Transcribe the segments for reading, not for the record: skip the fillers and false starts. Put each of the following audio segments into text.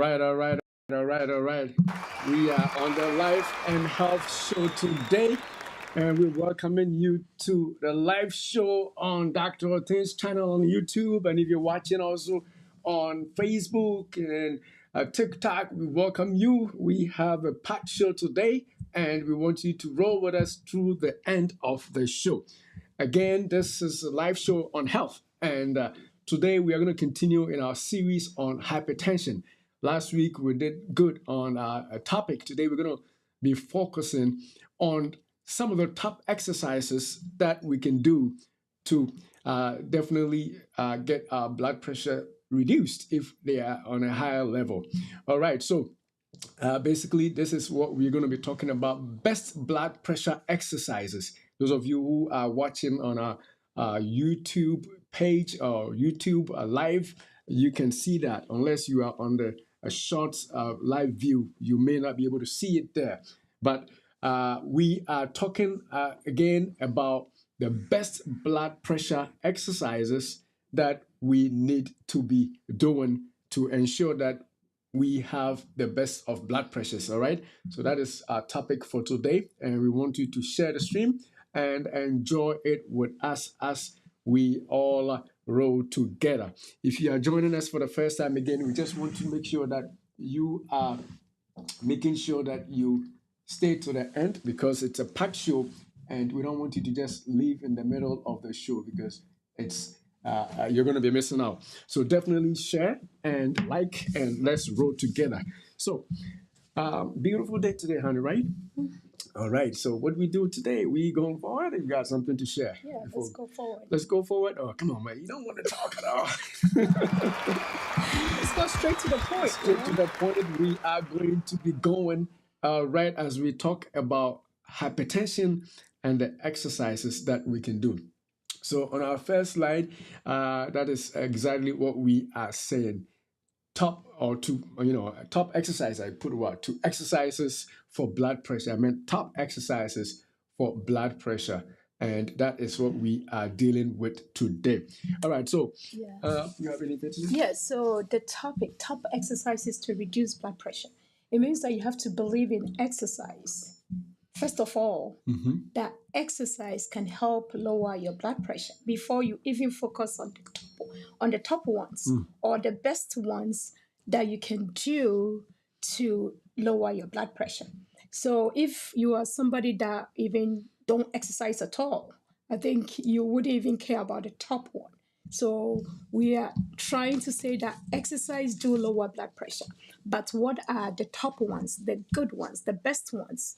All right. We are on the Life and Health Show today, and we're welcoming you to the live show on Dr. Oteng's channel on YouTube. And if you're watching also on Facebook and TikTok, we welcome you. We have a packed show today, and we want you to roll with us through the end of the show. Again, this is a live show on health, and today we are going to continue in our series on hypertension. Last week we did good on a topic. Today we're going to be focusing on some of the top exercises that we can do to definitely get our blood pressure reduced if they are on a higher level. All right, so basically, this is what we're going to be talking about: best blood pressure exercises. Those of you who are watching on our YouTube page or YouTube live, you can see that. Unless you are on the a short live view, you may not be able to see it there. But we are talking again about the best blood pressure exercises that we need to be doing to ensure that we have the best of blood pressures. All right, so that is our topic for today, and we want you to share the stream and enjoy it with us as we all roll together. If you are joining us for the first time, again, we just want to make sure that you are making sure that you stay to the end, because it's a packed show and we don't want you to just leave in the middle of the show, because it's you're going to be missing out. So definitely share and like, and let's roll together. So beautiful day today, honey, right? All right. So what we do today, we going forward? You got something to share? Yeah, let's go forward. Let's go forward. Oh, come on, man. You don't want to talk at all. Let's go straight to the point. Straight to the point. We are going to be going right as we talk about hypertension and the exercises that we can do. So on our first slide, that is exactly what we are saying. Top exercise. I put what? Two exercises for blood pressure. I meant top exercises for blood pressure. And that is what we are dealing with today. All right. So, you have anything to say? Yeah, so the topic, top exercises to reduce blood pressure. It means that you have to believe in exercise. First of all, that exercise can help lower your blood pressure before you even focus on the top ones or the best ones that you can do to lower your blood pressure. So if you are somebody that even don't exercise at all, I think you wouldn't even care about the top one. So we are trying to say that exercise do lower blood pressure. But what are the top ones, the good ones, the best ones,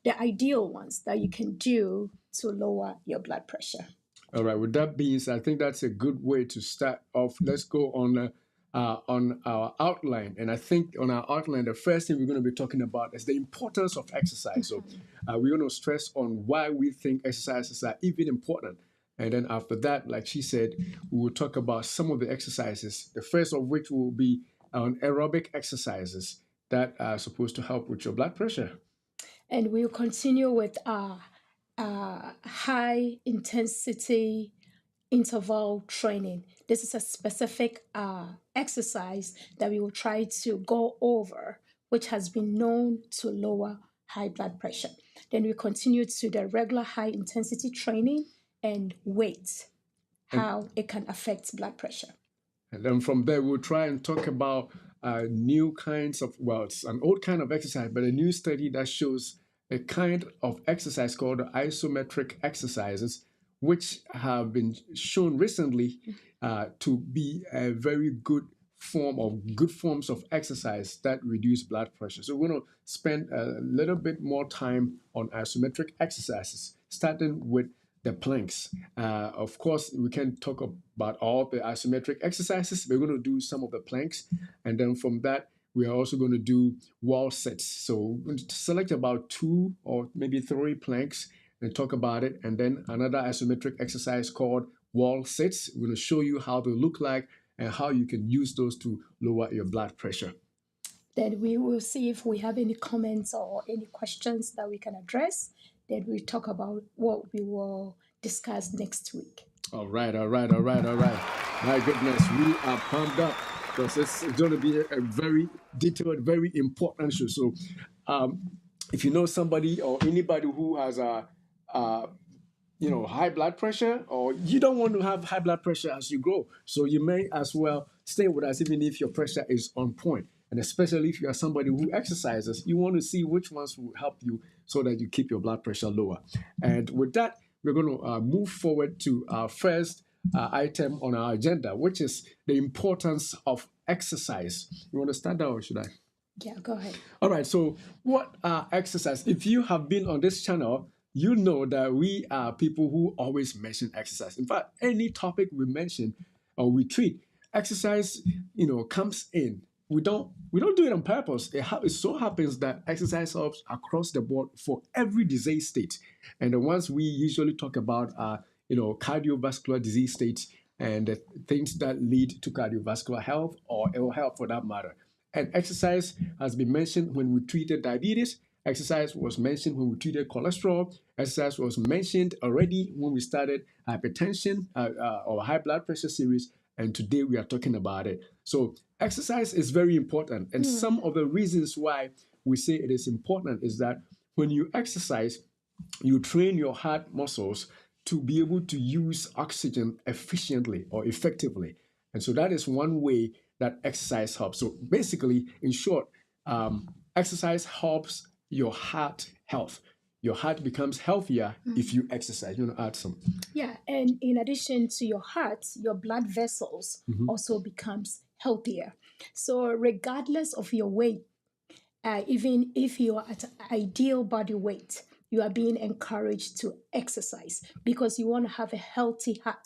the ideal ones that you can do to lower your blood pressure? All right. With that being said, I think that's a good way to start off. Let's go on our outline. And I think on our outline, the first thing we're going to be talking about is the importance of exercise. So we're going to stress on why we think exercises are even important. And then after that, like she said, we will talk about some of the exercises, the first of which will be on aerobic exercises that are supposed to help with your blood pressure. And we'll continue with high intensity interval training. This is a specific exercise that we will try to go over, which has been known to lower high blood pressure. Then we continue to the regular high intensity training and weight, how it can affect blood pressure. And then from there, we'll try and talk about new kinds of, well, it's an old kind of exercise, but a new study that shows a kind of exercise called isometric exercises, which have been shown recently to be a very good forms of exercise that reduce blood pressure. So we're going to spend a little bit more time on isometric exercises, starting with the planks. Of course, we can talk about all the isometric exercises. We're going to do some of the planks, and then from that, we are also going to do wall sits. So we're going to select about 2 or maybe 3 planks and talk about it, and then another isometric exercise called wall sits. We're going to show you how they look like and how you can use those to lower your blood pressure. Then we will see if we have any comments or any questions that we can address. Then we talk about what we will discuss next week. All right. My goodness, we are pumped up. because it's going to be a very detailed, very important show. So, um, if you know somebody or anybody who has a high blood pressure, or you don't want to have high blood pressure as you grow, so you may as well stay with us even if your pressure is on point. And especially if you are somebody who exercises, you want to see which ones will help you so that you keep your blood pressure lower. And with that, we're going to move forward to our first item on our agenda, which is the importance of exercise. You want to start that, or should I? Yeah, go ahead. All right. So, what are exercise? If you have been on this channel, you know that we are people who always mention exercise. In fact, any topic we mention or we treat, exercise, comes in. We don't do it on purpose. It so happens that exercise helps across the board for every disease state. And the ones we usually talk about are, cardiovascular disease states and the things that lead to cardiovascular health or ill health for that matter. And exercise has been mentioned when we treated diabetes. Exercise was mentioned when we treated cholesterol. Exercise was mentioned already when we started hypertension or high blood pressure series. And today we are talking about it. So exercise is very important. And some of the reasons why we say it is important is that when you exercise, you train your heart muscles to be able to use oxygen efficiently or effectively. And so that is one way that exercise helps. So basically, in short, exercise helps your heart health. Your heart becomes healthier if you exercise. You want to add some? Yeah, and in addition to your heart, your blood vessels also becomes healthier. So regardless of your weight, even if you are at ideal body weight, you are being encouraged to exercise because you want to have a healthy heart,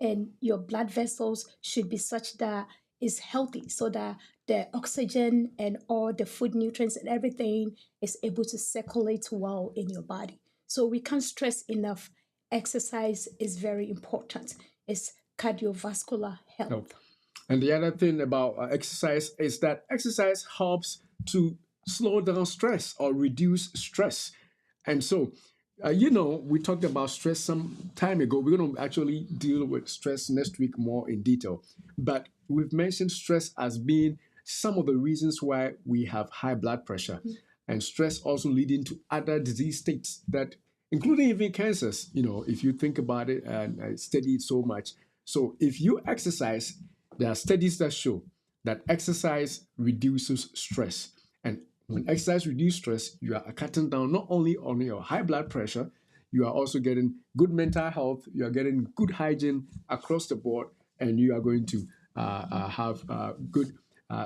and your blood vessels should be such that it's healthy so that the oxygen and all the food nutrients and everything is able to circulate well in your body. So we can't stress enough, exercise is very important. It's cardiovascular health. And the other thing about exercise is that exercise helps to slow down stress or reduce stress. And so, we talked about stress some time ago. We're going to actually deal with stress next week more in detail. But we've mentioned stress as being some of the reasons why we have high blood pressure, and stress also leading to other disease states that, including even cancers, if you think about it and study it so much. So if you exercise, there are studies that show that exercise reduces stress. And when exercise reduces stress, you are cutting down not only on your high blood pressure, you are also getting good mental health, you are getting good hygiene across the board, and you are going to have a good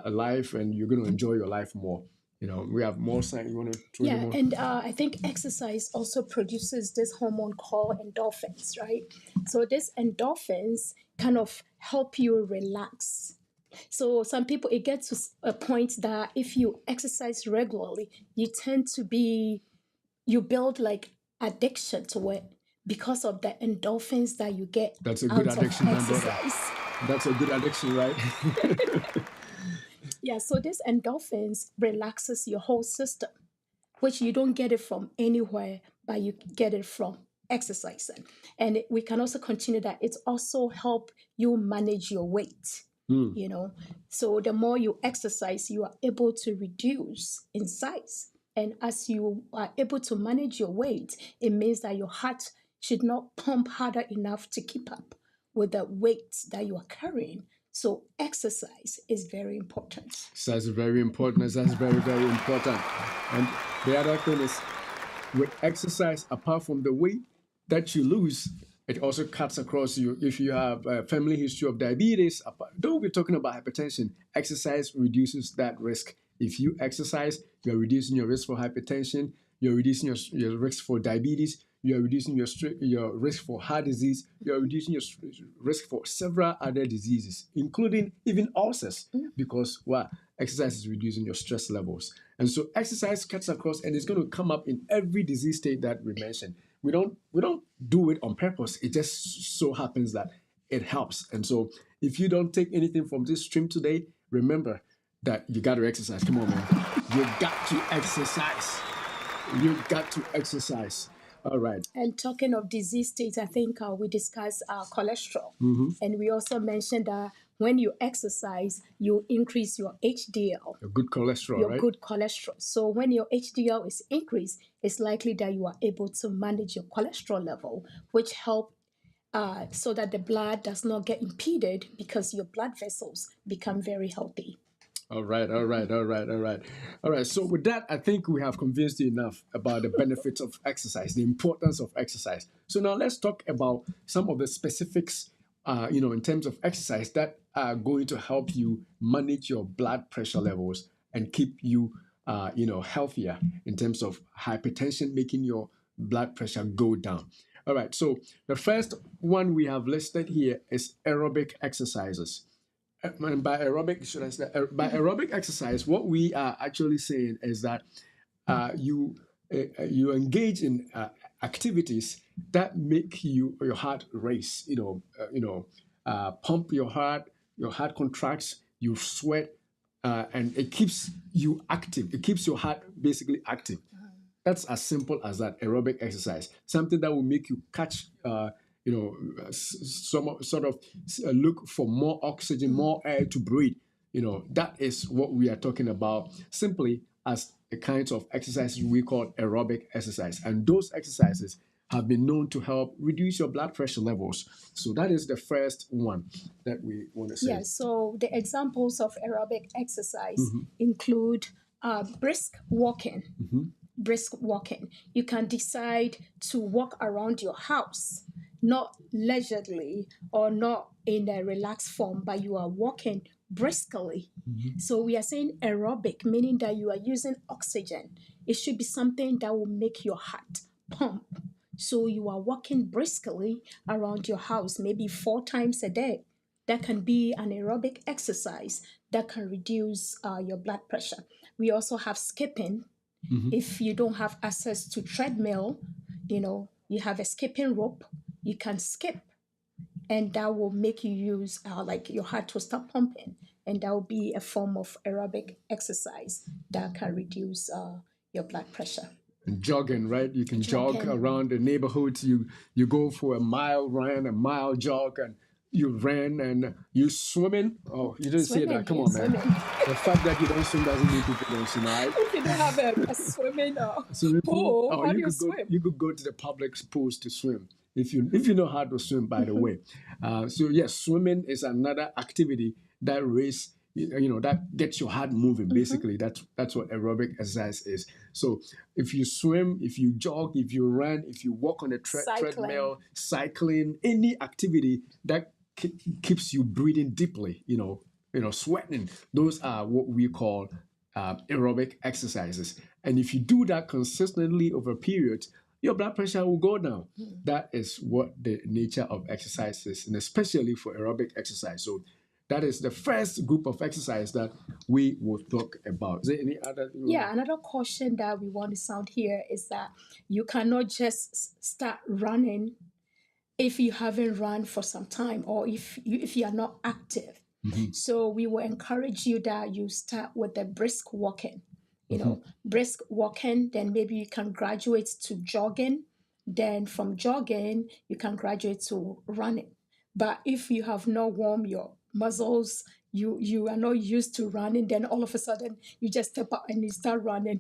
life, and you're going to enjoy your life more. We have more signs. You want to throw them on? And I think exercise also produces this hormone called endorphins, right? So these endorphins kind of help you relax. So some people, it gets to a point that if you exercise regularly, you build like addiction to it because of the endorphins that you get. That's a good addiction, my brother. That's a good addiction, right? Yeah, so this endorphins relaxes your whole system, which you don't get it from anywhere, but you get it from exercising. And we can also continue that it also help you manage your weight. So the more you exercise, you are able to reduce in size. And as you are able to manage your weight, it means that your heart should not pump harder enough to keep up with the weight that you are carrying. So exercise is very important. Exercise is very important. That's very, very important. And the other thing is, with exercise, apart from the weight that you lose, it also cuts across you. If you have a family history of diabetes, though we're talking about hypertension, exercise reduces that risk. If you exercise, you're reducing your risk for hypertension, you're reducing your risk for diabetes, you're reducing your risk for heart disease, you're reducing your risk for several other diseases, including even ulcers, because exercise is reducing your stress levels. And so exercise cuts across, and it's going to come up in every disease state that we mentioned. We don't do it on purpose. It just so happens that it helps. And so if you don't take anything from this stream today, remember that you got to exercise. Come on, man. You got to exercise. You got to exercise. All right. And talking of disease states, I think we discussed cholesterol. And we also mentioned that when you exercise, you increase your HDL, Your good cholesterol, your right? good cholesterol. So when your HDL is increased, it's likely that you are able to manage your cholesterol level, which help so that the blood does not get impeded because your blood vessels become very healthy. All right, all right, all right, all right. All right, so with that, I think we have convinced you enough about the benefits of exercise, the importance of exercise. So now let's talk about some of the specifics, in terms of exercise that are going to help you manage your blood pressure levels and keep you, healthier in terms of hypertension, making your blood pressure go down. All right, so the first one we have listed here is aerobic exercises. And by aerobic, should I say, by aerobic exercise, what we are actually saying is that you engage in activities that make your heart race. Pump your heart contracts, you sweat, and it keeps you active. It keeps your heart basically active. That's as simple as that. Aerobic exercise, something that will make you catch, some sort of look for more oxygen, more air to breathe. That is what we are talking about simply as the kinds of exercises we call aerobic exercise. And those exercises have been known to help reduce your blood pressure levels. So that is the first one that we want to say. Yeah, so the examples of aerobic exercise include brisk walking. Brisk walking. You can decide to walk around your house, not leisurely or not in a relaxed form, but you are walking briskly. So we are saying aerobic, meaning that you are using oxygen. It should be something that will make your heart pump. So you are walking briskly around your house, maybe 4 times a day. That can be an aerobic exercise that can reduce your blood pressure. We also have skipping. If you don't have access to treadmill, you have a skipping rope, you can skip, and that will make you use like your heart to start pumping, and that will be a form of aerobic exercise that can reduce your blood pressure. Jogging, right? You can jog Jogging. around the neighborhoods. You go for a mile run, a mile jog, and you ran and you swimming. Oh, you didn't say that. Come on, man. The fact that you don't swim doesn't mean people don't swim, right? If you don't have a swimming Swimming pool. pool, Oh, how do you go. swim? You could go to the public pools to swim if you know how to swim. By the way, so yes, swimming is another activity that that gets your heart moving. Basically, that's what aerobic exercise is. So if you swim, if you jog, if you run, if you walk on a treadmill, cycling, any activity that keeps you breathing deeply, sweating, those are what we call aerobic exercises. And if you do that consistently over periods, your blood pressure will go down. That is what the nature of exercise is, and especially for aerobic exercise. So that is the first group of exercise that we will talk about. Is there any other? Yeah, another caution that we want to sound here is that you cannot just start running if you haven't run for some time, or if you are not active. So we will encourage you that you start with the brisk walking. Brisk walking, then maybe you can graduate to jogging. Then from jogging, you can graduate to running. But if you have not warmed your muscles, you are not used to running, then all of a sudden you just step out and you start running.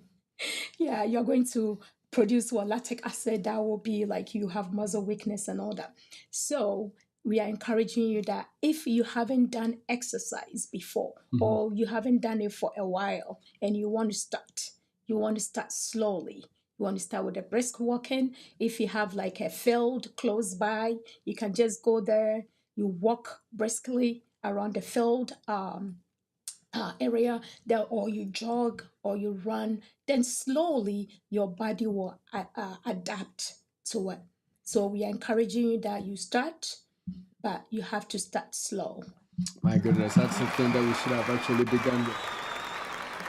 Yeah, you're going to produce lactic acid that will be like you have muscle weakness and all that. So we are encouraging you that if you haven't done exercise before, or you haven't done it for a while and you want to start slowly. You want to start with a brisk walking. If you have like a field close by, you can just go there. You walk briskly around the field area there, or you jog or you run, then slowly your body will adapt to it. So we are encouraging you that you start, but you have to start slow. My goodness, that's the thing that we should have actually begun with.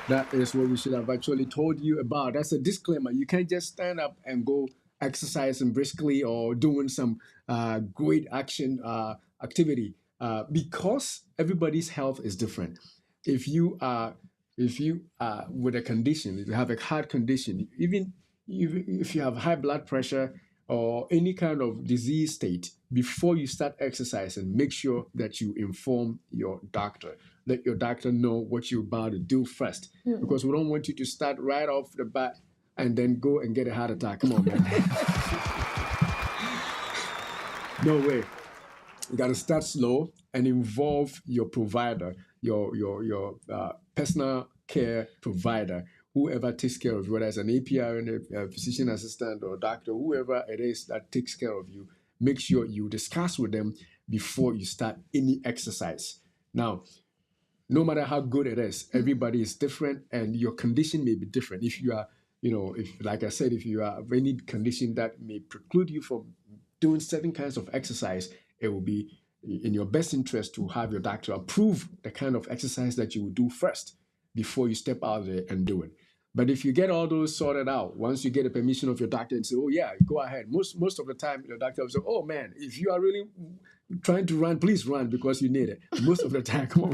That is what we should have actually told you about. That's a disclaimer. You can't just stand up and go exercising briskly or doing some great action activity because everybody's health is different. If you with a condition, if you have a heart condition, even if you have high blood pressure or any kind of disease state, before you start exercising, make sure that you inform your doctor. Let your doctor know what you're about to do first, because we don't want you to start right off the bat and then go and get a heart attack. Come on, man. No way. You got to start slow and involve your provider, your personal care provider, whoever takes care of you, whether it's an APR and a physician assistant or doctor, whoever it is that takes care of you. Make sure you discuss with them before you start any exercise. Now, no matter how good it is, everybody is different and your condition may be different. If you are, if, like I said, if you have any condition that may preclude you from doing certain kinds of exercise, it will be in your best interest to have your doctor approve the kind of exercise that you will do first before you step out there and do it. But if you get all those sorted out, once you get the permission of your doctor and say, oh yeah, go ahead. Most of the time, your doctor will say, oh man, if you are really trying to run, please run because you need it. Most of the time, come on.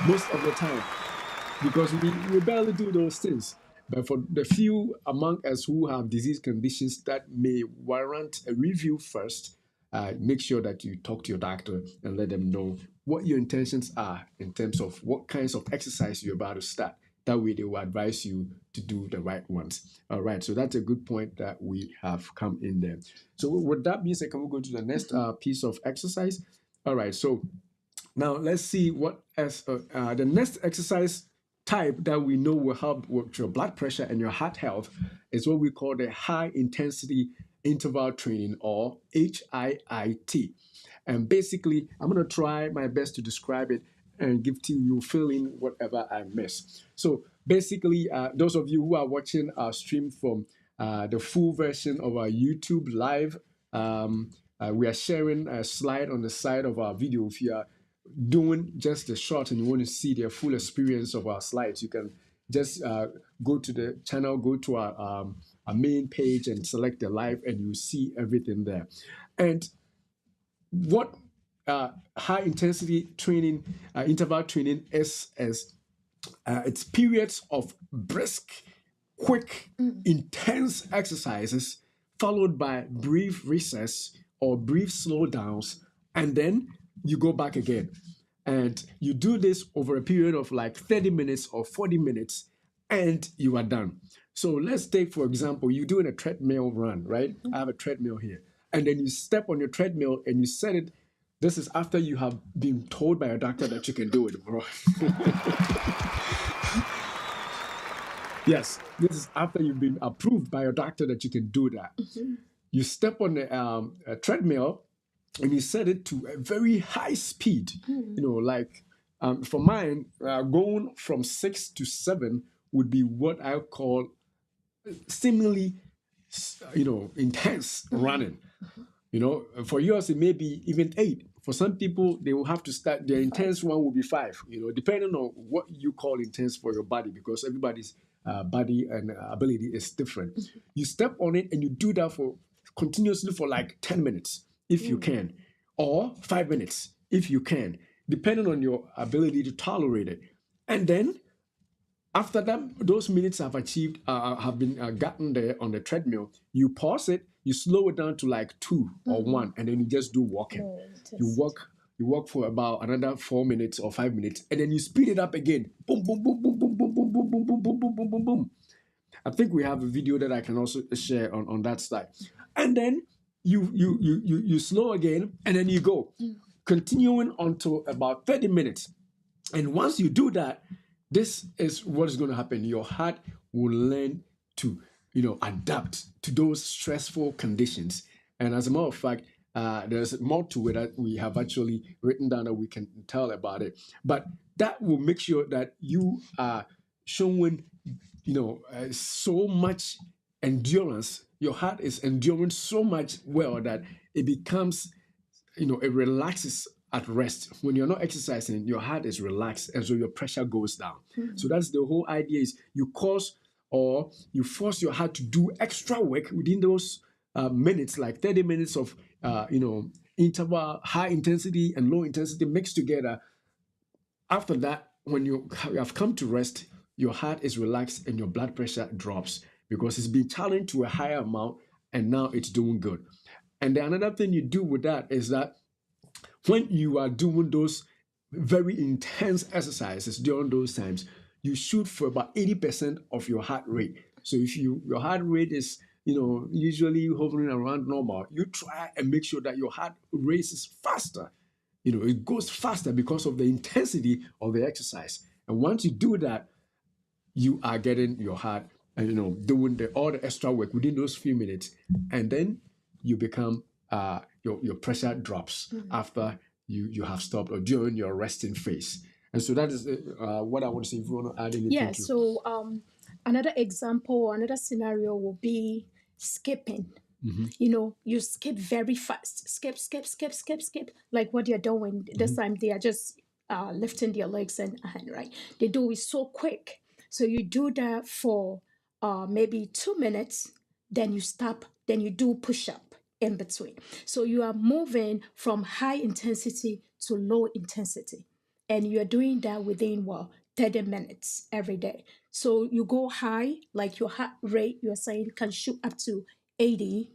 Most of the time, because we barely do those things. But for the few among us who have disease conditions that may warrant a review first, make sure that you talk to your doctor and let them know what your intentions are in terms of what kinds of exercise you're about to start. That way they will advise you to do the right ones. All right, so that's a good point that we have come in there. So with that being said, can we go to the next piece of exercise? All right, so now let's see what as the next exercise type that we know will help with your blood pressure and your heart health is what we call the high intensity interval training, or HIIT. And basically, I'm going to try my best to describe it and give to you, fill in whatever I miss. So basically, those of you who are watching our stream from the full version of our YouTube live, we are sharing a slide on the side of our video. If you are doing just the short and you want to see the full experience of our slides, you can just go to the channel, go to our main page and select the live, and you see everything there. And what high intensity training, interval training is it's periods of brisk, quick, intense exercises followed by brief recess or brief slowdowns, and then you go back again. And you do this over a period of like 30 minutes or 40 minutes, and you are done. So let's take, for example, you're doing a treadmill run, right? I have a treadmill here. And then you step on your treadmill and you set it. This is after you have been told by a doctor that you can do it, bro. Yes, this is after you've been approved by your doctor that you can do that. You step on the treadmill and you set it to a very high speed. Like for mine, going from 6 to 7 would be what I call seemingly, intense running. For yours, it may be even 8. For some people, they will have to start, their intense one will be 5, depending on what you call intense for your body, because everybody's body and ability is different. You step on it and you do that for continuously for like 10 minutes, if you can, or 5 minutes, if you can, depending on your ability to tolerate it. And then after that, those minutes have been gotten there on the treadmill, you pause it, you slow it down to like 2 or 1, and then you just do walking. You walk for about another 4 minutes or 5 minutes, and then you speed it up again. Boom, boom, boom, boom, boom, boom, boom, boom, boom, boom, boom, boom, boom, boom, boom. I think we have a video that I can also share on that slide. And then you slow again, and then you go, continuing until about 30 minutes. And once you do that, this is what is going to happen. Your heart will learn to, adapt to those stressful conditions. And as a matter of fact, there's more to it that we have actually written down that we can tell about it. But that will make sure that you are showing, so much endurance. Your heart is enduring so much well that it becomes, it relaxes at rest. When you're not exercising, your heart is relaxed, and so your pressure goes down. So that's the whole idea, is you cause or you force your heart to do extra work within those minutes, like 30 minutes of, interval, high intensity and low intensity mixed together. After that, when you have come to rest, your heart is relaxed and your blood pressure drops because it's been challenged to a higher amount, and now it's doing good. And then another thing you do with that is that when you are doing those very intense exercises during those times, you shoot for about 80% of your heart rate. So if your heart rate is usually hovering around normal, you try and make sure that your heart races faster. It goes faster because of the intensity of the exercise. And once you do that, you are getting your heart and doing all the extra work within those few minutes, and then you become your pressure drops after you have stopped or during your resting phase. And so that is what I want to say. If you want to add anything Yeah, to so another example, another scenario will be skipping. You skip very fast. Skip, skip, skip, skip, skip. Like what you're doing this time, they are just lifting their legs and hand, right? They do it so quick. So you do that for maybe 2 minutes, then you stop, then you do push up in between. So you are moving from high intensity to low intensity. And you're doing that within 30 minutes every day. So you go high, like your heart rate, you're saying, can shoot up to 80,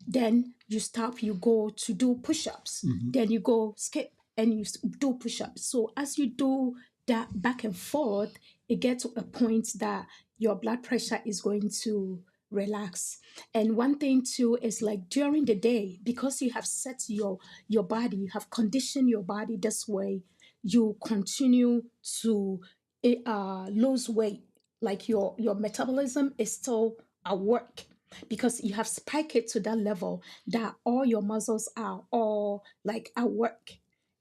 then you stop, you go to do push-ups, then you go skip and you do push-ups. So as you do that back and forth, it gets to a point that your blood pressure is going to relax. And one thing too is like during the day, because you have set your body, you have conditioned your body this way, you continue to lose weight. Like your metabolism is still at work because you have spiked it to that level that all your muscles are all like at work.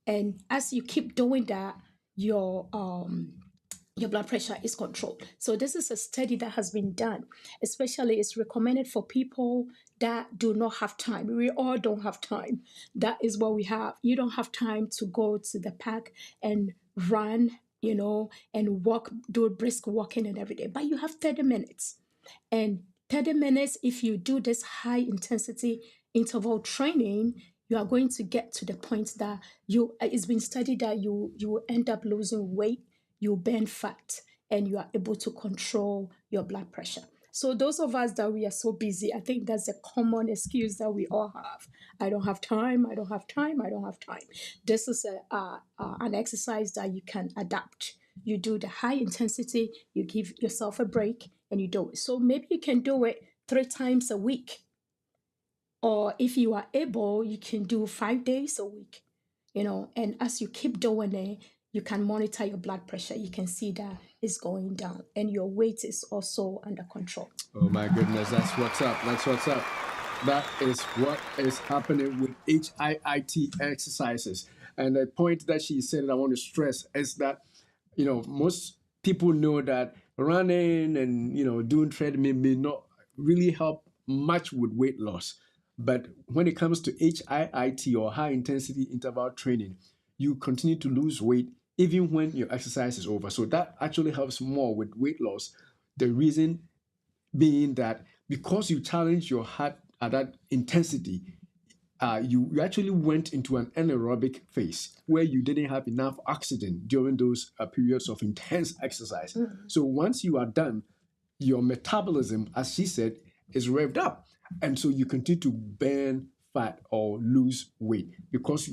And as you keep doing that, your blood pressure is controlled. So this is a study that has been done. Especially it's recommended for people that do not have time. We all don't have time. That is what we have. You don't have time to go to the park and run, and walk, do brisk walking and everything. But you have 30 minutes. And 30 minutes, if you do this high intensity interval training, you are going to get to the point that it's been studied that you end up losing weight, you burn fat, and you are able to control your blood pressure. So those of us that we are so busy, I think that's a common excuse that we all have. I don't have time, I don't have time, I don't have time. This is an exercise that you can adapt. You do the high intensity, you give yourself a break, and you do it. So maybe you can do it 3 times a week. Or if you are able, you can do 5 days a week, and as you keep doing it, you can monitor your blood pressure. You can see that it's going down and your weight is also under control. Oh my goodness, that's what's up. That's what's up. That is what is happening with HIIT exercises. And the point that she said that I want to stress is that, most people know that running and, doing treadmill may not really help much with weight loss. But when it comes to HIIT or high intensity interval training, you continue to lose weight even when your exercise is over. So that actually helps more with weight loss. The reason being that because you challenge your heart at that intensity, you actually went into an anaerobic phase where you didn't have enough oxygen during those periods of intense exercise. So once you are done, your metabolism, as she said, is revved up. And so you continue to burn fat or lose weight because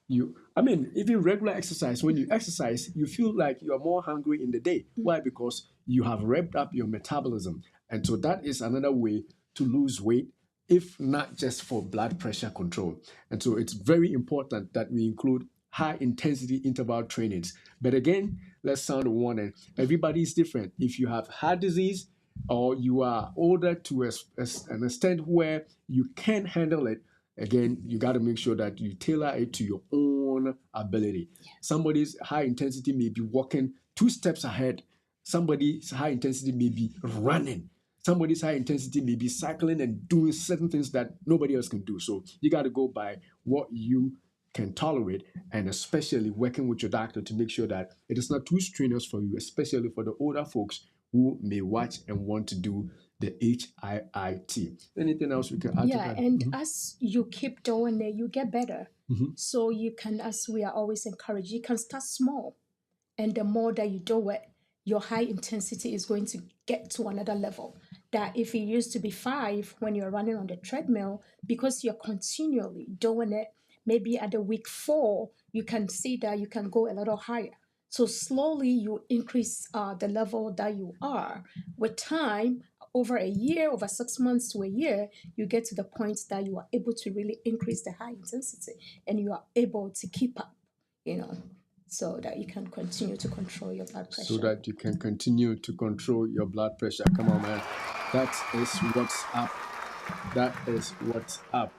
even regular exercise, when you exercise, you feel like you are more hungry in the day. Why? Because you have revved up your metabolism. And so that is another way to lose weight, if not just for blood pressure control. And so it's very important that we include high intensity interval trainings. But again, let's sound a warning. Everybody is different. If you have heart disease or you are older to an extent where you can't handle it, again, you got to make sure that you tailor it to your own ability. Somebody's high intensity may be walking 2 steps ahead. Somebody's high intensity may be running. Somebody's high intensity may be cycling and doing certain things that nobody else can do. So you got to go by what you can tolerate, and especially working with your doctor to make sure that it is not too strenuous for you, especially for the older folks who may watch and want to do the HIIT. Anything else we can add to that? And as you keep doing it, you get better. So you can, as we are always encouraged, you can start small. And the more that you do it, your high intensity is going to get to another level that if it used to be 5 when you're running on the treadmill, because you're continually doing it, maybe at the week 4, you can see that you can go a little higher. So slowly you increase the level that you are. With time, over a year, over 6 months to a year, you get to the point that you are able to really increase the high intensity and you are able to keep up, you know, so that you can continue to control your blood pressure. So that you can continue to control your blood pressure. Come on, man. That is what's up. That is what's up.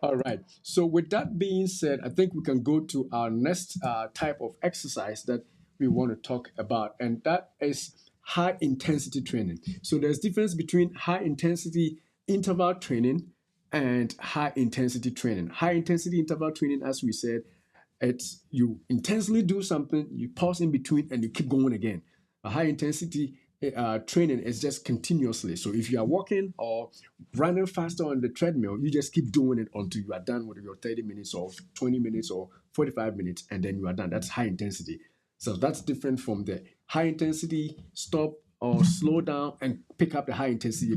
All right. So with that being said, I think we can go to our next type of exercise that we want to talk about, and that is high intensity training. So there's difference between high intensity interval training and high intensity training. High intensity interval training, as we said, it's you intensely do something, you pause in between, and you keep going again. A high intensity training is just continuously. So if you are walking or running faster on the treadmill, you just keep doing it until you are done with your 30 minutes or 20 minutes or 45 minutes, and then you are done. That's high intensity. So that's different from the high intensity stop or slow down and pick up the high intensity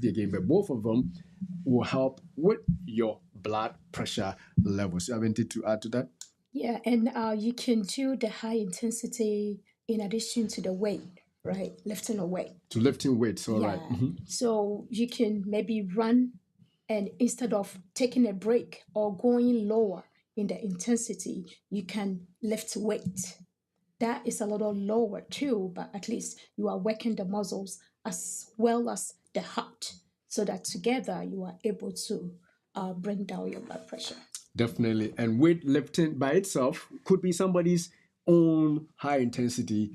again. But both of them will help with your blood pressure levels. You have anything to add to that? Yeah, and you can do the high intensity in addition to the weight, right? Lifting a weight. To lifting weights, all right. Yeah. So you can maybe run, and instead of taking a break or going lower in the intensity, you can lift weight. That is a little lower too, but at least you are working the muscles as well as the heart, so that together you are able to bring down your blood pressure. Definitely. And weightlifting by itself could be somebody's own high intensity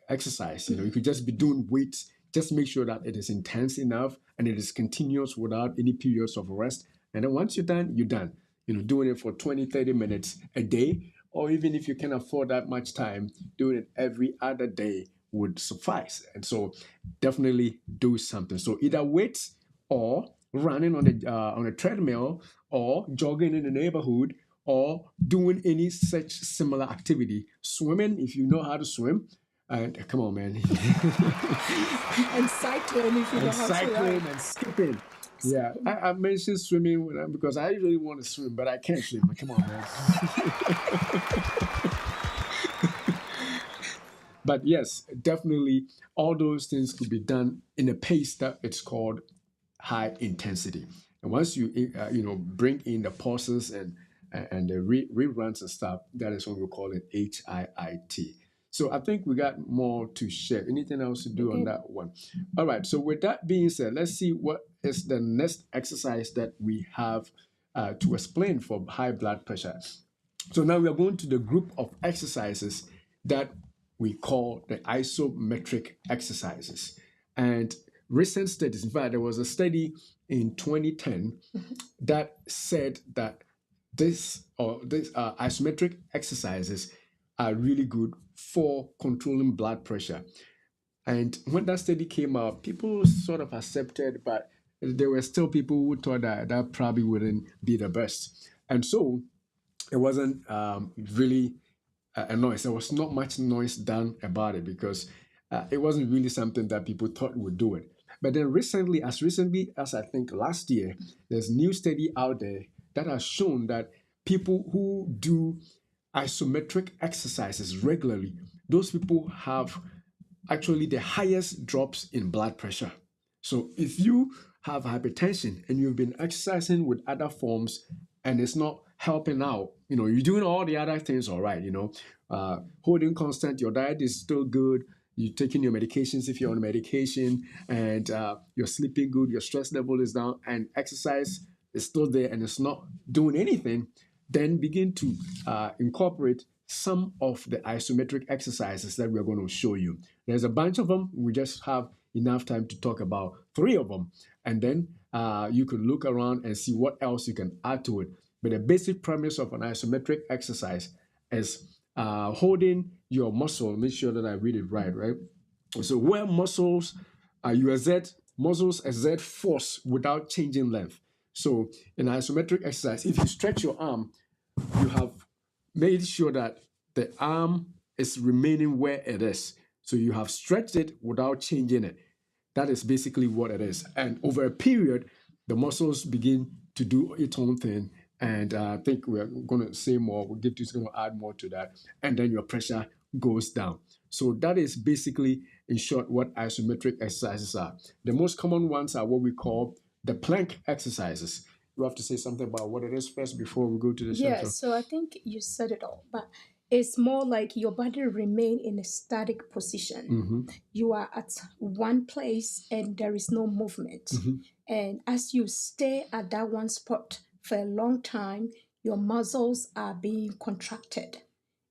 exercise. You know, you could just be doing weights. Just make sure that it is intense enough and it is continuous without any periods of rest. And then once you're done, you're done. You know, doing it for 20, 30 minutes a day, or even if you can afford that much time, doing it every other day would suffice. And so definitely do something. So either weights or running on a treadmill or jogging in the neighborhood or doing any such similar activity. Swimming, if you know how to swim. And come on, man. And cycling if you know how to Cycling and skipping. Yeah, I mentioned swimming because I really want to swim, but I can't swim. Come on, man. But yes, definitely all those things could be done in a pace that it's called high intensity. And once you bring in the pauses and the reruns and stuff, that is when we call it HIIT. So I think we got more to share. Anything else to do on that one? All right. So with that being said, let's see what is the next exercise that we have to explain for high blood pressure. So now we are going to the group of exercises that we call the isometric exercises. And recent studies, in fact, there was a study in 2010 that said that this isometric exercises are really good for controlling blood pressure. And when that study came out, people sort of accepted, but there were still people who thought that probably wouldn't be the best. And so it wasn't really a noise. There was not much noise done about it because it wasn't really something that people thought would do it. But then recently as I think last year, there's a new study out there that has shown that people who do isometric exercises regularly, those people have actually the highest drops in blood pressure. So if you have hypertension and you've been exercising with other forms and it's not helping out, you're doing all the other things all right, holding constant, your diet is still good, you're taking your medications if you're on medication, and you're sleeping good, your stress level is down, and exercise is still there and it's not doing anything, then begin to incorporate some of the isometric exercises that we're going to show you. There's a bunch of them. We just have enough time to talk about 3 of them. And then you can look around and see what else you can add to it. But the basic premise of an isometric exercise is holding your muscle. Make sure that I read it right? So where muscles exert force without changing length. So in isometric exercise, if you stretch your arm, you have made sure that the arm is remaining where it is. So you have stretched it without changing it. That is basically what it is. And over a period, the muscles begin to do its own thing. And I think we're going to say more. Gifty is going to add more to that. And then your pressure goes down. So that is basically, in short, what isometric exercises are. The most common ones are what we call the plank exercises. You have to say something about what it is first before we go to the Yeah, center. so I think you said it all, but it's more like your body remain in a static position. You are at one place and there is no movement. And as you stay at that one spot for a long time, your muscles are being contracted.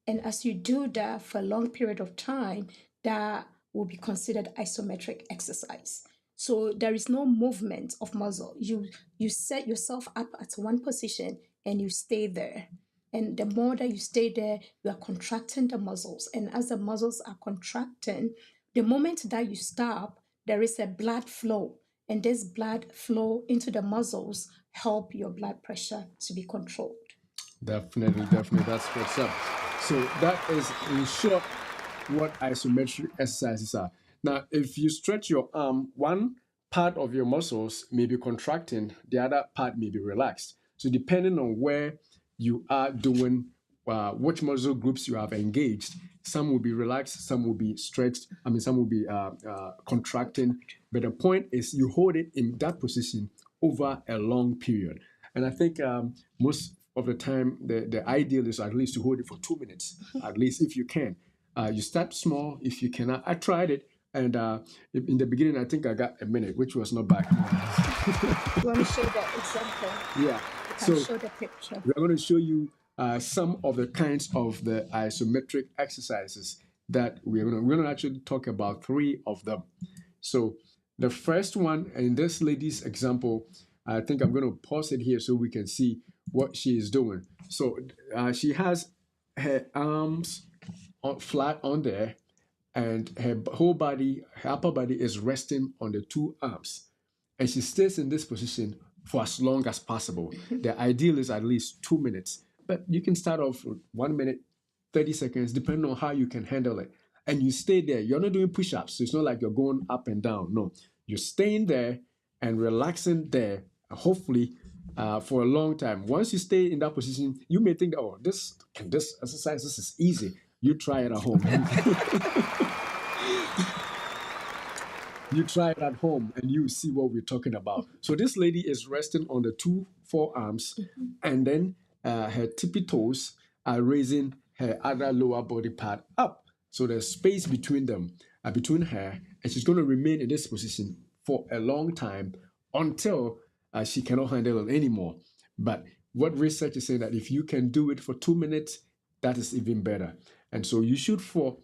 And as you do that for a long period of time, that will be considered isometric exercise. So there is no movement of muscle. You set yourself up at one position and you stay there. And the more that you stay there, you are contracting the muscles. And as the muscles are contracting, the moment that you stop, there is a blood flow. And this blood flow into the muscles help your blood pressure to be controlled. Definitely, that's what's up. So that is, in short, what isometric exercises are. Now, if you stretch your arm, one part of your muscles may be contracting, the other part may be relaxed. So depending on where you are doing, which muscle groups you have engaged, some will be relaxed, some will be stretched. I mean, some will be contracting. But the point is, you hold it in that position over a long period. And I think most of the time, the ideal is at least to hold it for 2 minutes, at least if you can. You start small if you cannot. I tried it, and in the beginning, I think I got a minute, which was not bad. You want to show that example? Yeah. You can So show the picture. we're going to show you some of the kinds of the isometric exercises that we're going to actually talk about 3 of them. So the first one, in this lady's example, I think I'm going to pause it here so we can see what she is doing. So she has her arms flat on there, and her whole body, her upper body is resting on the 2 arms. And she stays in this position for as long as possible. The ideal is at least 2 minutes, but you can start off with 1 minute, 30 seconds, depending on how you can handle it. And you stay there. You're not doing push ups, so it's not like you're going up and down. No, you're staying there and relaxing there, hopefully. For a long time. Once you stay in that position, you may think, "Oh, this exercise, this is easy." You try it at home. You try it at home and you see what we're talking about. So this lady is resting on the 2 forearms, and then her tippy toes are raising her other lower body part up. So there's space between them, between her, and she's going to remain in this position for a long time until she cannot handle it anymore. But what research is saying that if you can do it for 2 minutes, that is even better. And so you shoot for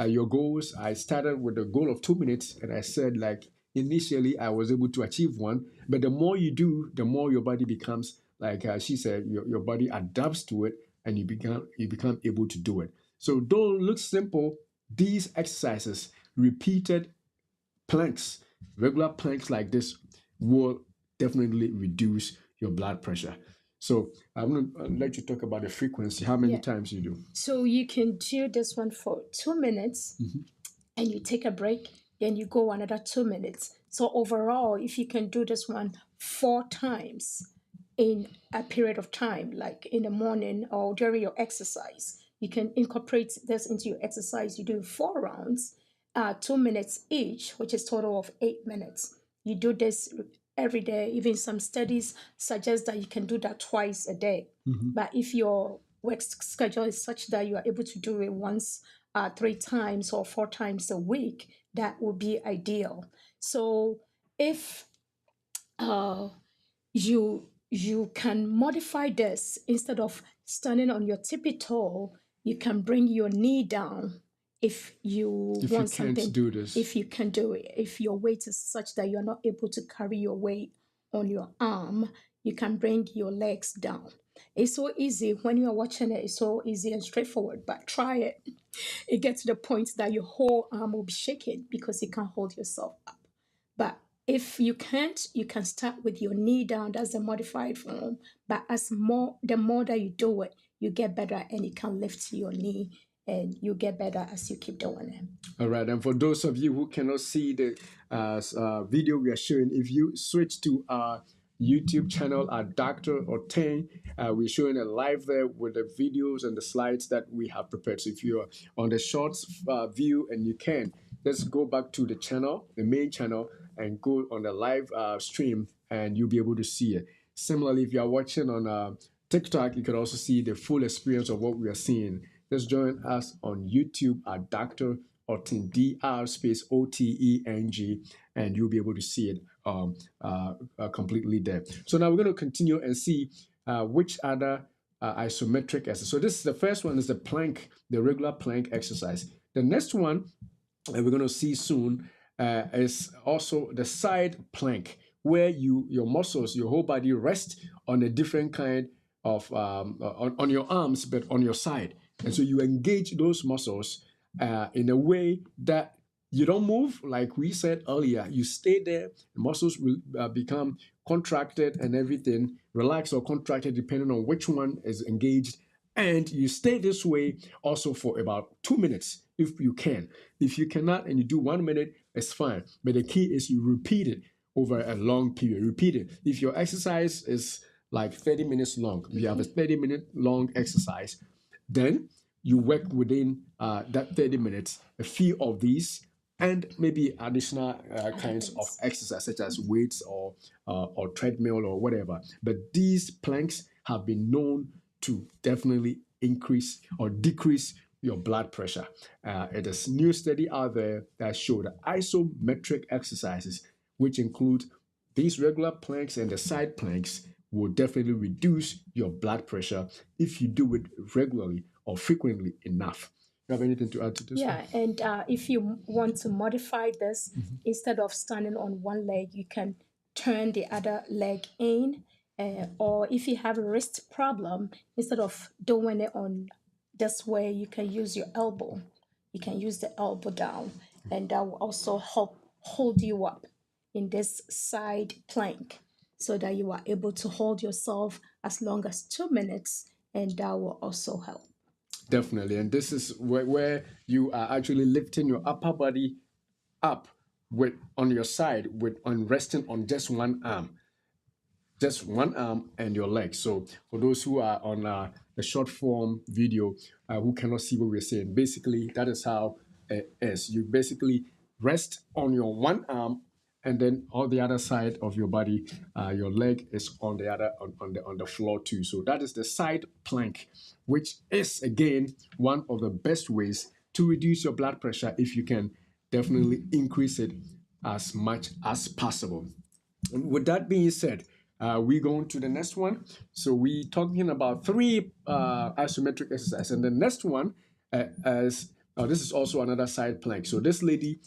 your goals. I started with a goal of 2 minutes, and I said, like, initially I was able to achieve 1, but the more you do, the more your body becomes, like she said, your body adapts to it, and you become able to do it. So though it looks simple, these exercises, repeated planks, regular planks like this, will definitely reduce your blood pressure. So I'm going to let you talk about the frequency, how many times you do. So you can do this one for 2 minutes and you take a break, then you go another 2 minutes. So overall, if you can do this one 4 times in a period of time, like in the morning or during your exercise, you can incorporate this into your exercise. You do 4 rounds, 2 minutes each, which is total of 8 minutes. You do this every day. Even some studies suggest that you can do that twice a day. But if your work schedule is such that you are able to do it once, 3 times or 4 times a week, that would be ideal. So if you can modify this, instead of standing on your tippy toe, you can bring your knee down. If you want something, do this, if you can do it, if your weight is such that you're not able to carry your weight on your arm, you can bring your legs down. It's so easy. When you are watching it, it's so easy and straightforward, but try it. It gets to the point that your whole arm will be shaking because you can't hold yourself up. But if you can't, you can start with your knee down. That's a modified form. But the more that you do it, you get better and you can lift your knee and you get better as you keep doing it. All right, and for those of you who cannot see the video we are showing, if you switch to our YouTube channel at Dr. Oteng, we're showing it live there with the videos and the slides that we have prepared. So if you're on the shorts view and you can, just go back to the channel, the main channel, and go on the live stream, and you'll be able to see it. Similarly, if you are watching on TikTok, you can also see the full experience of what we are seeing. Just join us on YouTube at Dr. Oteng, DR space OTENG, and you'll be able to see it completely there. So now we're going to continue and see which other isometric exercise. So this is the first one is the plank, the regular plank exercise. The next one that we're going to see soon is also the side plank, where your muscles, your whole body rest on a different kind of on your arms, but on your side, and so you engage those muscles in a way that you don't move, like we said earlier. You stay there. The muscles will become contracted and everything, relaxed or contracted, depending on which one is engaged. And you stay this way also for about 2 minutes if you can. If you cannot and you do 1 minute, it's fine. But the key is you repeat it over a long period. Repeat it. If your exercise is like 30 minutes long, if you have a 30-minute long exercise, then you work within that 30 minutes, a few of these, and maybe additional kinds of exercise, such as weights or treadmill or whatever. But these planks have been known to definitely increase or decrease your blood pressure. It is new study out there that show that isometric exercises, which include these regular planks and the side planks, will definitely reduce your blood pressure if you do it regularly or frequently enough. You have anything to add to this? Yeah, and if you want to modify this, instead of standing on one leg, you can turn the other leg in. Or if you have a wrist problem, instead of doing it on this way, you can use your elbow. You can use the elbow down, and that will also help hold you up in this side plank so that you are able to hold yourself as long as 2 minutes, and that will also help. Definitely. And this is where you are actually lifting your upper body up with on your side with on resting on just one arm. Just one arm and your leg. So for those who are on the short form video who cannot see what we're saying, basically that is how it is. You basically rest on your one arm, and then on the other side of your body, your leg is on the other on the floor too. So that is the side plank, which is again one of the best ways to reduce your blood pressure if you can definitely increase it as much as possible. And with that being said, we go on to the next one. So we talking about 3 isometric exercises, and the next one is this is also another side plank. So this lady,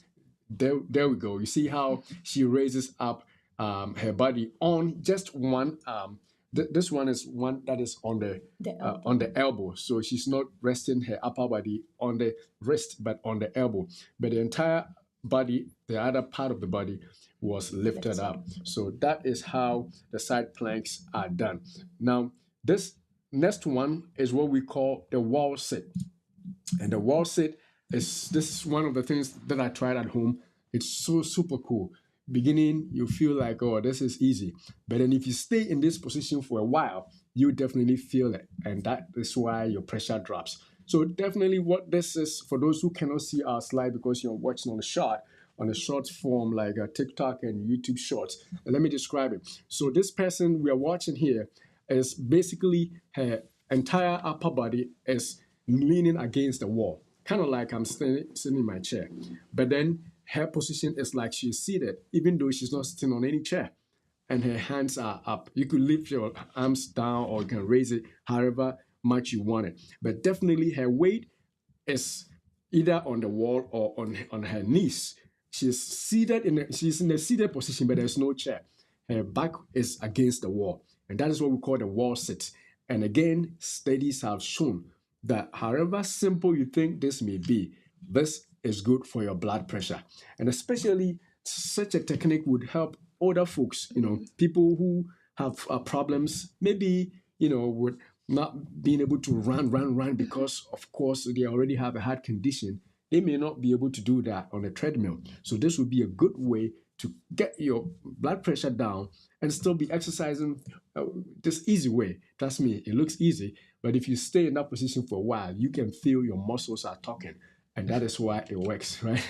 there we go. You see how she raises up her body on just one arm. This one is one that is on the elbow. So she's not resting her upper body on the wrist, but on the elbow. But the entire body, the other part of the body, was lifted up. So that is how the side planks are done. Now, this next one is what we call the wall sit. And the wall sit this is one of the things that I tried at home. It's so super cool. Beginning, you feel like, oh, this is easy. But then if you stay in this position for a while, you definitely feel it. And that is why your pressure drops. So definitely what this is, for those who cannot see our slide because you're watching on a short form like TikTok and YouTube shorts. And let me describe it. So this person we are watching here is basically her entire upper body is leaning against the wall, kind of like I'm sitting in my chair. But then her position is like she's seated, even though she's not sitting on any chair. And her hands are up. You could lift your arms down or you can raise it however much you want it. But definitely her weight is either on the wall or on her knees. She's in a seated position, but there's no chair. Her back is against the wall. And that is what we call the wall sit. And again, studies have shown that however simple you think this may be, this is good for your blood pressure. And especially such a technique would help older folks, people who have problems, maybe, with not being able to run because, of course, they already have a heart condition. They may not be able to do that on a treadmill. So this would be a good way to get your blood pressure down and still be exercising this easy way. Trust me, it looks easy, but if you stay in that position for a while, you can feel your muscles are talking, and that is why it works, right?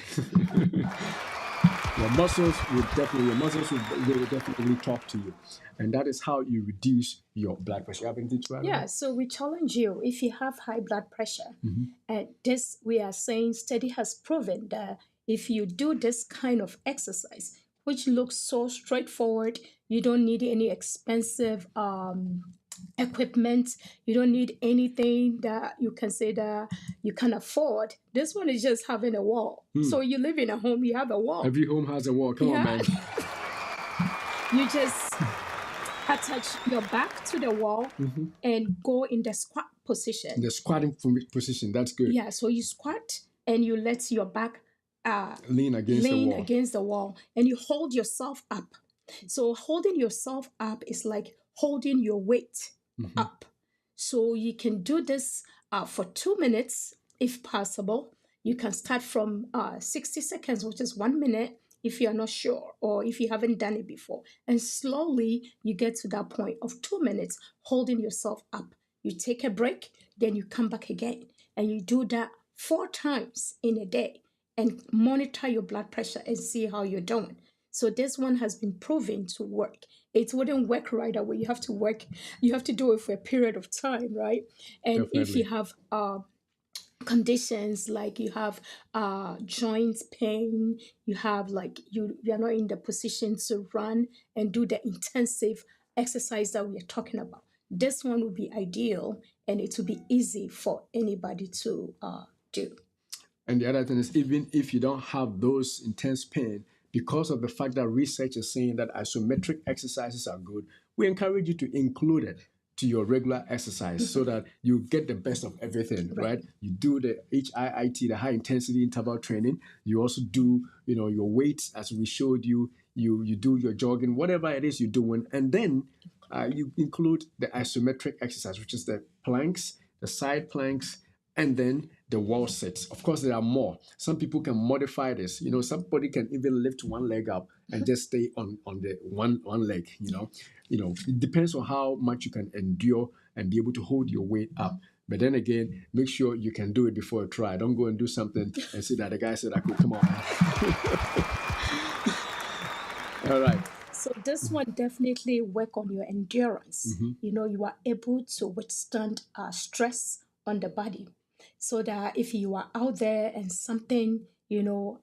Your muscles will definitely talk to you, and that is how you reduce your blood pressure. You have anything to add? Yeah, so we challenge you if you have high blood pressure, and this we are saying study has proven that if you do this kind of exercise, which looks so straightforward, you don't need any expensive equipment, you don't need anything that you can say that you can afford. This one is just having a wall. So you live in a home, you have a wall. Every home has a wall. Come on, man. You just attach your back to the wall and go in the squat position. The squatting position, that's good. Yeah, so you squat and you let your back lean against the wall, and you hold yourself up. So holding yourself up is like holding your weight up. So you can do this for 2 minutes if possible. You can start from 60 seconds, which is 1 minute, if you're not sure or if you haven't done it before. And slowly you get to that point of 2 minutes holding yourself up. You take a break, then you come back again. And you do that 4 times in a day and monitor your blood pressure and see how you're doing. So this one has been proven to work. It wouldn't work right away. You have to do it for a period of time, right? And if you have conditions like you have joint pain, you have like you're not in the position to run and do the intensive exercise that we're talking about, this one would be ideal, and it would be easy for anybody to do. And the other thing is, even if you don't have those intense pain, because of the fact that research is saying that isometric exercises are good, we encourage you to include it to your regular exercise so that you get the best of everything, right? You do the HIIT, the high intensity interval training. You also do, your weights as we showed you. You do your jogging, whatever it is you're doing, and then you include the isometric exercise, which is the planks, the side planks, and then the wall sits. Of course, there are more. Some people can modify this. Somebody can even lift one leg up and just stay on the one leg. It depends on how much you can endure and be able to hold your weight up. But then again, make sure you can do it before you try. Don't go and do something and see that the guy said I could. Come on. All right. So this one definitely work on your endurance. You are able to withstand stress on the body, so that if you are out there and something,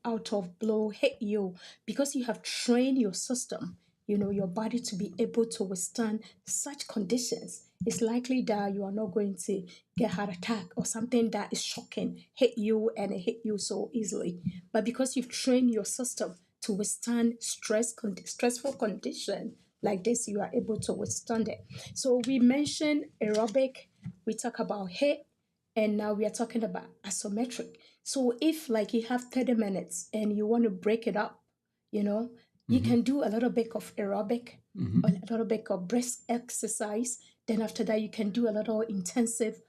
out of blow hit you, because you have trained your system, your body to be able to withstand such conditions, it's likely that you are not going to get heart attack or something that is shocking hit you, and it hit you so easily. But because you've trained your system to withstand stressful condition like this, you are able to withstand it. So we mentioned aerobic, we talk about HIIT, and now we are talking about isometric. So if like you have 30 minutes and you want to break it up, you can do a little bit of aerobic, a little bit of brisk exercise. Then after that, you can do a little intensive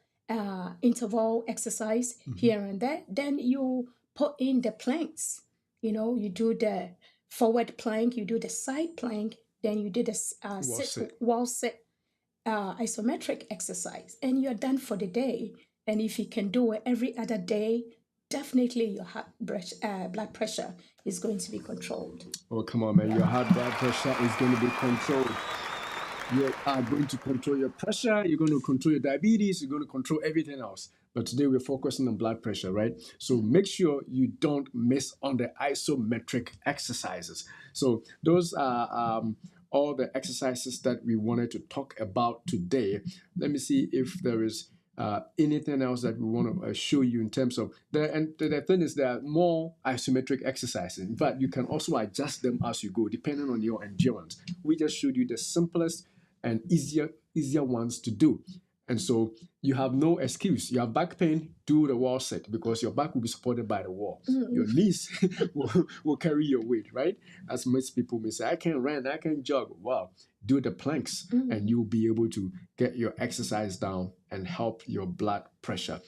interval exercise here and there. Then you put in the planks. You do the forward plank, you do the side plank, then you do the wall sit isometric exercise, and you're done for the day. And if you can do it every other day, definitely your blood pressure is going to be controlled. Oh, come on, man. Your heart blood pressure is going to be controlled. You are going to control your pressure. You're going to control your diabetes. You're going to control everything else. But today we're focusing on blood pressure, right? So make sure you don't miss on the isometric exercises. So those are all the exercises that we wanted to talk about today. Let me see if there is anything else that we want to show you in terms of the thing is there are more isometric exercises. In fact, you can also adjust them as you go depending on your endurance. We just showed you the simplest and easier ones to do. And so you have no excuse. You have back pain, do the wall sit because your back will be supported by the wall. Your knees will carry your weight, right? As most people may say, I can run, I can jog. Well, do the planks and you'll be able to get your exercise down and help your blood pressure.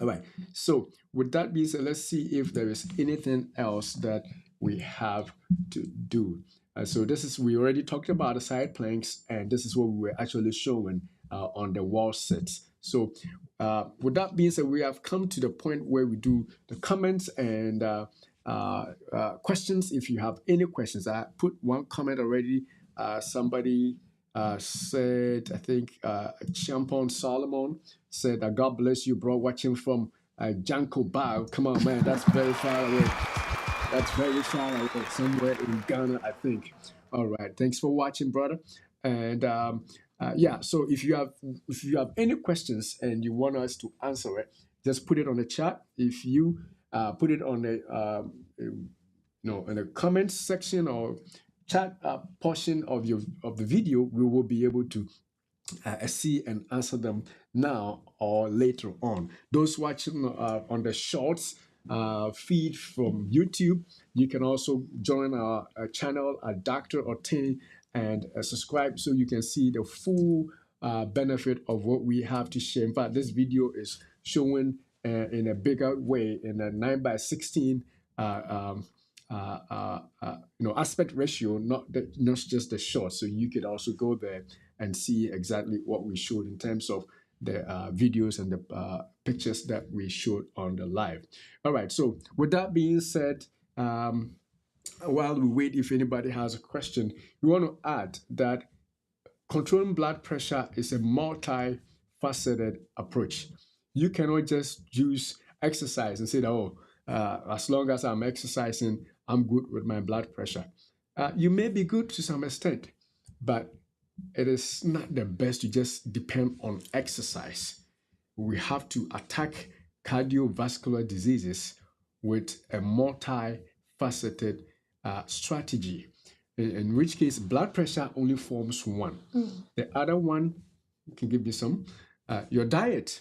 All right. So with that being said, let's see if there is anything else that we have to do. So this is, we already talked about the side planks, and this is what we were actually showing on the wall sits. So with that being said, we have come to the point where we do the comments and questions. If you have any questions, I put one comment already. Somebody said, I think Champon Solomon said, God bless you, bro, watching from Janko Bao. Come on, man, that's very far away. That's very far away, somewhere in Ghana, I think. All right, thanks for watching, brother. And yeah, so if you have any questions and you want us to answer it, just put it on the chat. If you put it on the in the comments section or chat portion of the video, we will be able to see and answer them now or later on. Those watching on the shorts feed from YouTube, you can also join our channel at Dr. Oteng and subscribe so you can see the full benefit of what we have to share. In fact, this video is showing in a bigger way in a 9:16 aspect ratio, not just the short. So you could also go there and see exactly what we showed in terms of the videos and the pictures that we showed on the live. All right. So with that being said, while we wait, if anybody has a question, we want to add that controlling blood pressure is a multifaceted approach. You cannot just use exercise and say that, oh, as long as I'm exercising, I'm good with my blood pressure. You may be good to some extent, but it is not the best to just depend on exercise. We have to attack cardiovascular diseases with a multifaceted strategy, in which case blood pressure only forms one. The other one, can give you some, your diet.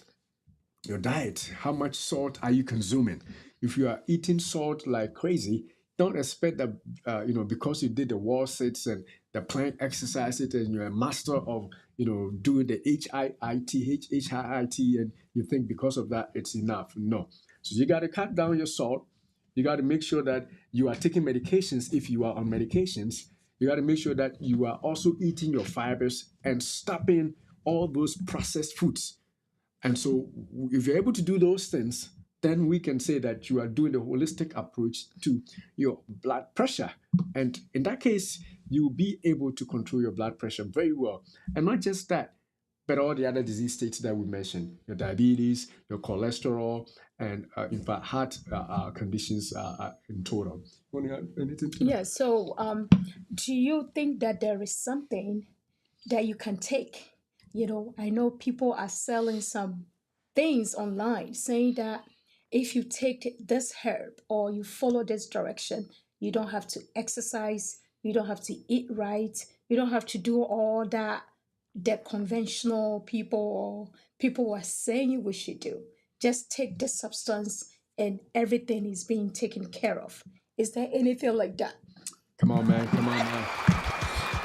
Your diet, how much salt are you consuming? If you are eating salt like crazy, don't expect that, because you did the wall sits and the plank exercises and you're a master of, doing the HIIT, and you think because of that, it's enough. No. So you got to cut down your salt. You got to make sure that you are taking medications if you are on medications. You got to make sure that you are also eating your fibers and stopping all those processed foods. And so if you're able to do those things, then we can say that you are doing the holistic approach to your blood pressure. And in that case, you'll be able to control your blood pressure very well. And not just that, but all the other disease states that we mentioned, your diabetes, your cholesterol, and in fact, heart conditions in total. Want to add anything to that? Yeah, so do you think that there is something that you can take? I know people are selling some things online saying that if you take this herb or you follow this direction, you don't have to exercise, you don't have to eat right, you don't have to do all that conventional people are saying we should do. Just take this substance and everything is being taken care of. Is there anything like that? Come on, man.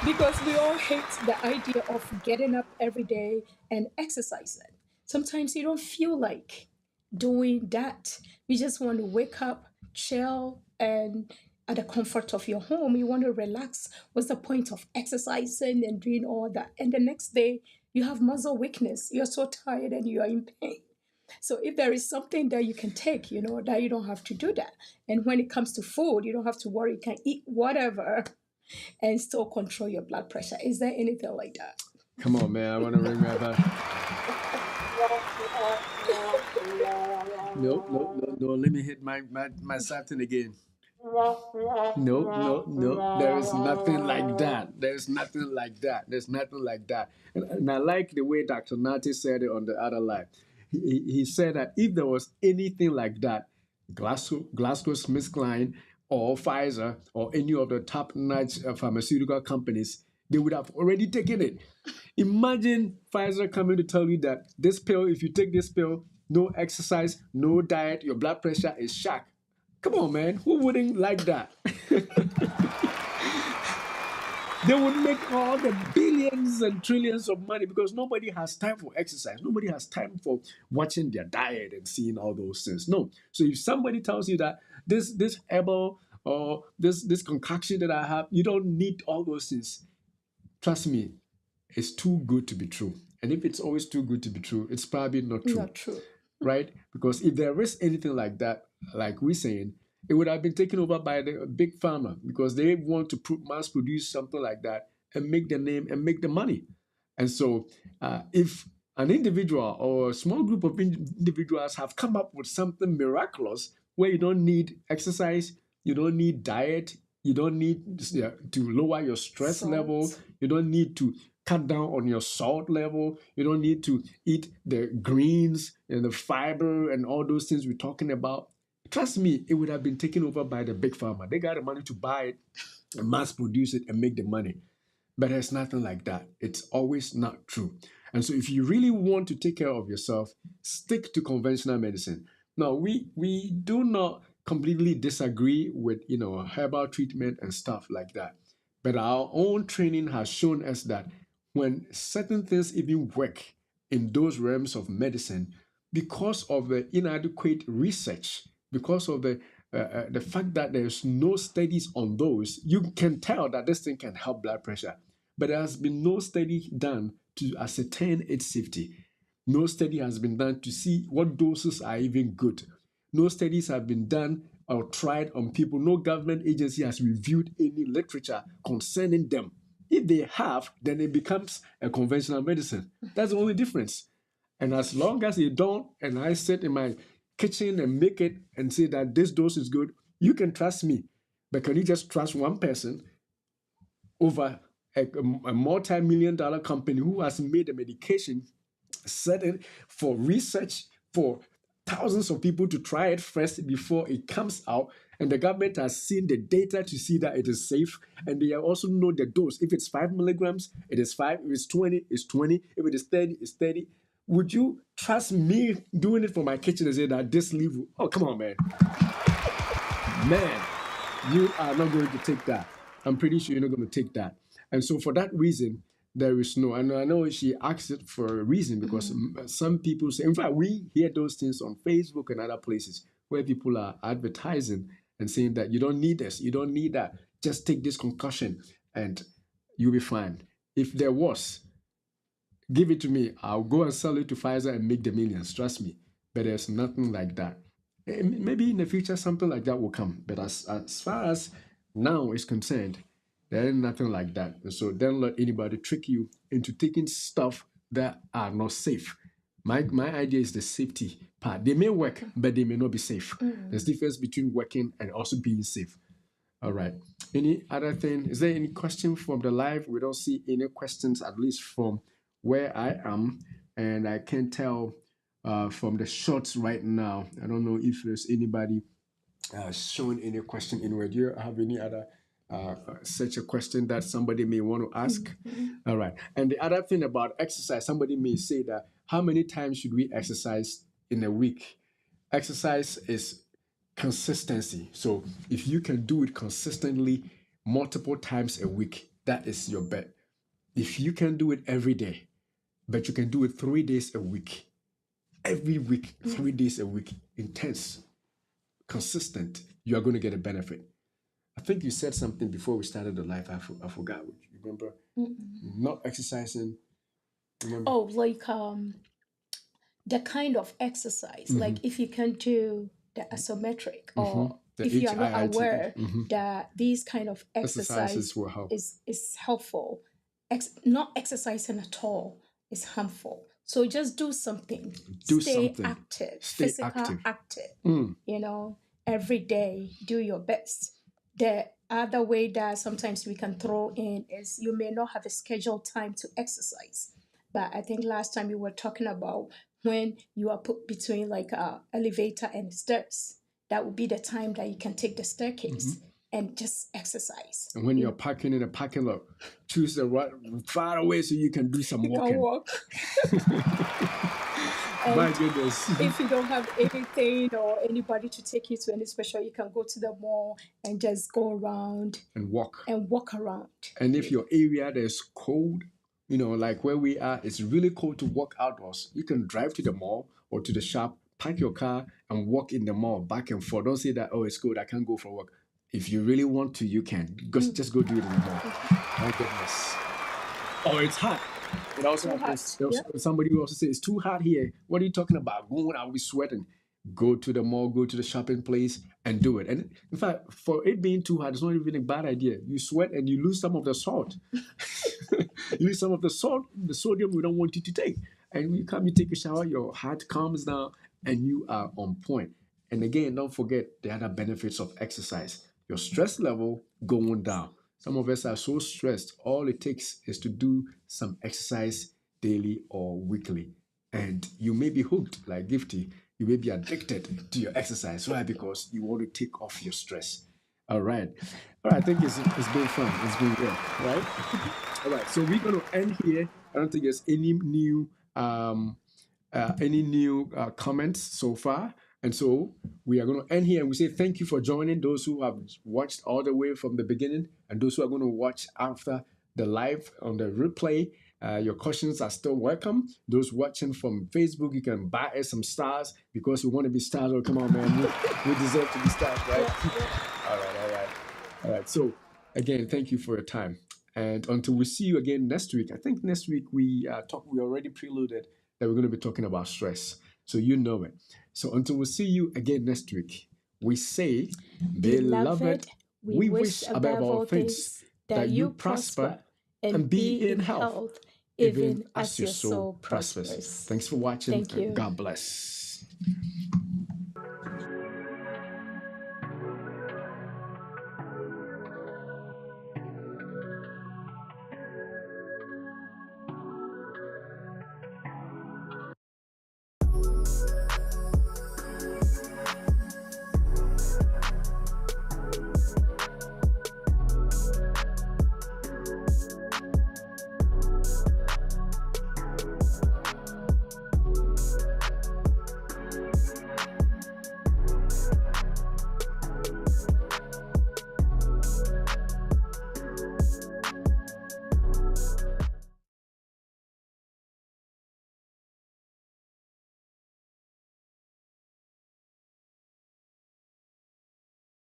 Because we all hate the idea of getting up every day and exercising. Sometimes you don't feel like doing that. You just want to wake up, chill, and at the comfort of your home, you want to relax. What's the point of exercising and doing all that? And the next day, you have muscle weakness. You're so tired and you are in pain. So if there is something that you can take, that you don't have to do that. And when it comes to food, you don't have to worry. You can eat whatever and still control your blood pressure. Is there anything like that? Come on, man. I want to ring that back. No. Let me hit my something again. No. There is nothing like that. There's nothing like that. And I like the way Dr. Nati said it on the other live. He said that if there was anything like that, GlaxoSmithKline or Pfizer or any of the top-notch pharmaceutical companies, they would have already taken it. Imagine Pfizer coming to tell you that this pill, if you take this pill, no exercise, no diet, your blood pressure is shot. Come on, man. Who wouldn't like that? They would make all the billions and trillions of money because nobody has time for exercise. Nobody has time for watching their diet and seeing all those things. No. So if somebody tells you that this herbal or this concoction that I have, you don't need all those things. Trust me, it's too good to be true. And if it's always too good to be true, it's probably not true. Not true. Right? Because if there is anything like that, like we're saying, it would have been taken over by the big pharma because they want to mass produce something like that and make the name and make the money. And so, if an individual or a small group of individuals have come up with something miraculous where you don't need exercise, you don't need diet, you don't need to lower your stress level, you don't need to cut down on your salt level, you don't need to eat the greens and the fiber and all those things we're talking about. Trust me, it would have been taken over by the big pharma. They got the money to buy it and mass produce it and make the money. But there's nothing like that. It's always not true. And so if you really want to take care of yourself, stick to conventional medicine. Now, we do not completely disagree with, herbal treatment and stuff like that. But our own training has shown us that when certain things even work in those realms of medicine, because of the inadequate research, because of the fact that there's no studies on those, you can tell that this thing can help blood pressure. But there has been no study done to ascertain its safety. No study has been done to see what doses are even good. No studies have been done or tried on people. No government agency has reviewed any literature concerning them. If they have, then it becomes a conventional medicine. That's the only difference. And as long as they don't, and I sit in my kitchen and make it and say that this dose is good, you can trust me. But can you just trust one person over a multi-million-dollar company who has made a medication, set it for research for thousands of people to try it first before it comes out, and the government has seen the data to see that it is safe, and they also know the dose. If it's 5 milligrams, it is 5. If it's 20, it's 20. If it is 30, it's 30. Would you trust me doing it for my kitchen and say that this leaf? Oh, come on, man. Man, you are not going to take that. I'm pretty sure you're not going to take that. And so for that reason, there is no, and I know she asked it for a reason because some people say, in fact, we hear those things on Facebook and other places where people are advertising and saying that you don't need this, you don't need that. Just take this concussion and you'll be fine. If there was, give it to me. I'll go and sell it to Pfizer and make the millions. Trust me. But there's nothing like that. Maybe in the future something like that will come. But as far as now is concerned, there is nothing like that. So don't let anybody trick you into taking stuff that are not safe. My idea is the safety part. They may work, but they may not be safe. There's difference between working and also being safe. All right. Any other thing? Is there any question from the live? We don't see any questions, at least from where I am. And I can tell from the shots right now. I don't know if there's anybody showing any question anywhere. Do you have any other such a question that somebody may want to ask? All right. And the other thing about exercise, somebody may say that how many times should we exercise in a week? Exercise is consistency. So if you can do it consistently multiple times a week, that is your bet. If you can do it every day, but you can do it 3 days a week, every week, 3 days a week, intense, consistent, you are going to get a benefit. I think you said something before we started the live. I forgot. You remember? Not exercising. Remember? Oh, like the kind of exercise. Like if you can do the isometric, or if you are not aware that these kind of exercises will help. is helpful. Not exercising at all is harmful. So just do something. Stay active. Physical active. Every day, do your best. The other way that sometimes we can throw in is you may not have a scheduled time to exercise. But I think last time you were talking about when you are put between like an elevator and stairs. That would be the time that you can take the staircase. and just exercise. And when you're parking in a parking lot, choose the right far away so you can do some You can walking. walk. My goodness. If you don't have anything or anybody to take you to any special, you can go to the mall and just go around And walk. around. And if your area there's cold, like where we are, it's really cold to walk outdoors. You can drive to the mall or to the shop, park your car, and walk in the mall back and forth. Don't say that, oh, it's cold, I can't go for work. If you really want to, you can. Just go do it in the mall. My goodness. Oh, it's hot. It also happens. Somebody will also say, it's too hot here. What are you talking about? Going out, we sweating. Go to the mall, go to the shopping place, and do it. And in fact, for it being too hot, it's not even a bad idea. You sweat and you lose some of the salt. You lose some of the salt, the sodium we don't want you to take. And when you come, you take a shower, your heart calms down, and you are on point. And again, don't forget the other benefits of exercise. Your stress level going down. Some of us are so stressed, all it takes is to do some exercise daily or weekly. And you may be hooked, like Gifty. You may be addicted to your exercise. Why? Because you want to take off your stress. All right. I think it's been fun. It's been good, right? All right. So we're going to end here. I don't think there's any new comments so far. And so we are going to end here and we say thank you for joining those who have watched all the way from the beginning and those who are going to watch after the live on the replay. Your questions are still welcome. Those watching from Facebook, you can buy us some stars because we want to be stars. Oh, come on, man. We deserve to be stars, right? All right. So again, thank you for your time. And until we see you again next week, I think next week we already preluded that we're going to be talking about stress. So you know it. So until we see you again next week, we say, Beloved, we wish above all things that you prosper and be in health, even as your soul prospers. Thanks for watching. Thank you. And God bless.